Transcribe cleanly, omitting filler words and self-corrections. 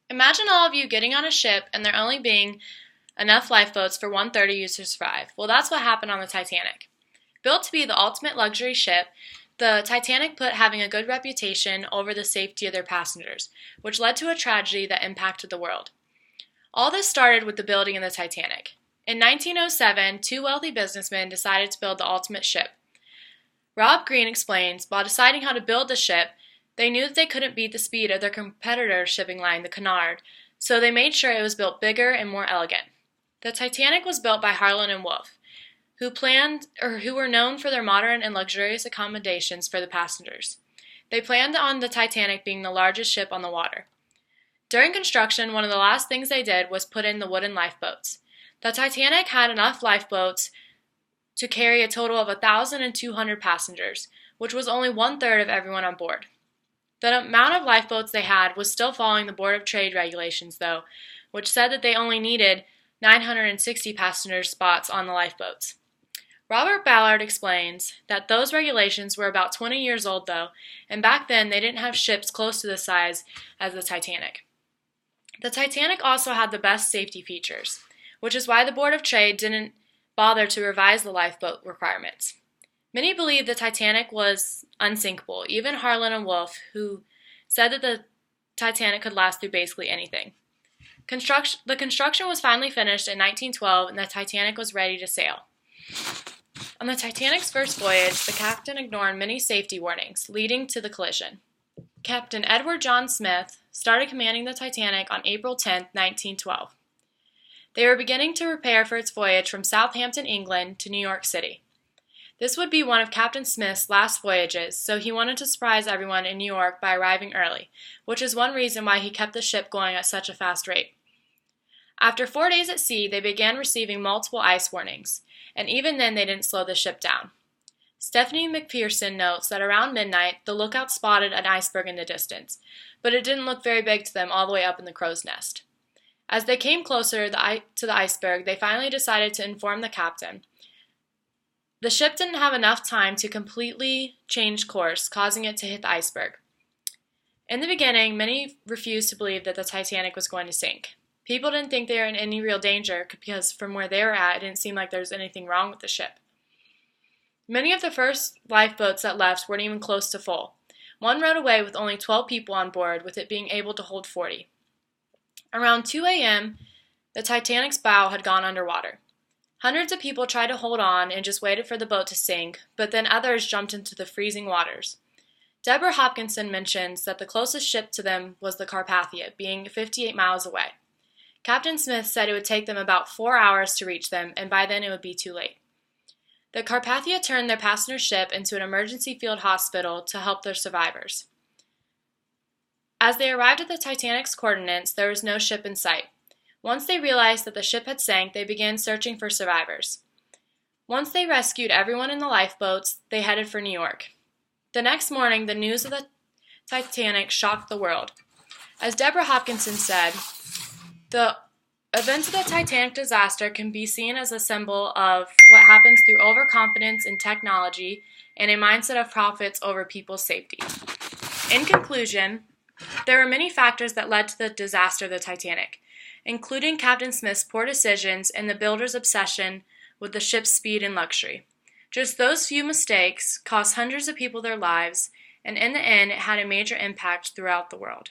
Imagine all of you getting on a ship and there only being enough lifeboats for 1/3 of you to survive. Well, that's what happened on the Titanic. Built to be the ultimate luxury ship, the Titanic put having a good reputation over the safety of their passengers, which led to a tragedy that impacted the world. All this started with the building of the Titanic. In 1907, two wealthy businessmen decided to build the ultimate ship. Rob Greene explains, while deciding how to build the ship, they knew that they couldn't beat the speed of their competitor's shipping line, the Cunard, so they made sure it was built bigger and more elegant. The Titanic was built by Harland and Wolff, who were known for their modern and luxurious accommodations for the passengers. They planned on the Titanic being the largest ship on the water. During construction, one of the last things they did was put in the wooden lifeboats. The Titanic had enough lifeboats to carry a total of 1,200 passengers, which was only 1/3 of everyone on board. The amount of lifeboats they had was still following the Board of Trade regulations, though, which said that they only needed 960 passenger spots on the lifeboats. Robert Ballard explains that those regulations were about 20 years old, though, and back then they didn't have ships close to the size as the Titanic. The Titanic also had the best safety features, which is why the Board of Trade didn't bother to revise the lifeboat requirements. Many believe the Titanic was unsinkable, even Harland and Wolff, who said that the Titanic could last through basically anything. The construction was finally finished in 1912, and the Titanic was ready to sail. On the Titanic's first voyage, the captain ignored many safety warnings, leading to the collision. Captain Edward John Smith started commanding the Titanic on April 10, 1912. They were beginning to prepare for its voyage from Southampton, England, to New York City. This would be one of Captain Smith's last voyages, so he wanted to surprise everyone in New York by arriving early, which is one reason why he kept the ship going at such a fast rate. After 4 days at sea, they began receiving multiple ice warnings, and even then they didn't slow the ship down. Stephanie McPherson notes that around midnight, the lookout spotted an iceberg in the distance, but it didn't look very big to them all the way up in the crow's nest. As they came closer to the iceberg, they finally decided to inform the captain. The ship didn't have enough time to completely change course, causing it to hit the iceberg. In the beginning, many refused to believe that the Titanic was going to sink. People didn't think they were in any real danger because from where they were at, it didn't seem like there was anything wrong with the ship. Many of the first lifeboats that left weren't even close to full. One rode away with only 12 people on board, with it being able to hold 40. Around 2 a.m., the Titanic's bow had gone underwater. Hundreds of people tried to hold on and just waited for the boat to sink, but then others jumped into the freezing waters. Deborah Hopkinson mentions that the closest ship to them was the Carpathia, being 58 miles away. Captain Smith said it would take them about 4 hours to reach them, and by then it would be too late. The Carpathia turned their passenger ship into an emergency field hospital to help their survivors. As they arrived at the Titanic's coordinates, there was no ship in sight. Once they realized that the ship had sank, they began searching for survivors. Once they rescued everyone in the lifeboats, they headed for New York. The next morning, the news of the Titanic shocked the world. As Deborah Hopkinson said, the events of the Titanic disaster can be seen as a symbol of what happens through overconfidence in technology and a mindset of profits over people's safety. In conclusion, there were many factors that led to the disaster of the Titanic, including Captain Smith's poor decisions and the builder's obsession with the ship's speed and luxury. Just those few mistakes cost hundreds of people their lives, and in the end, it had a major impact throughout the world.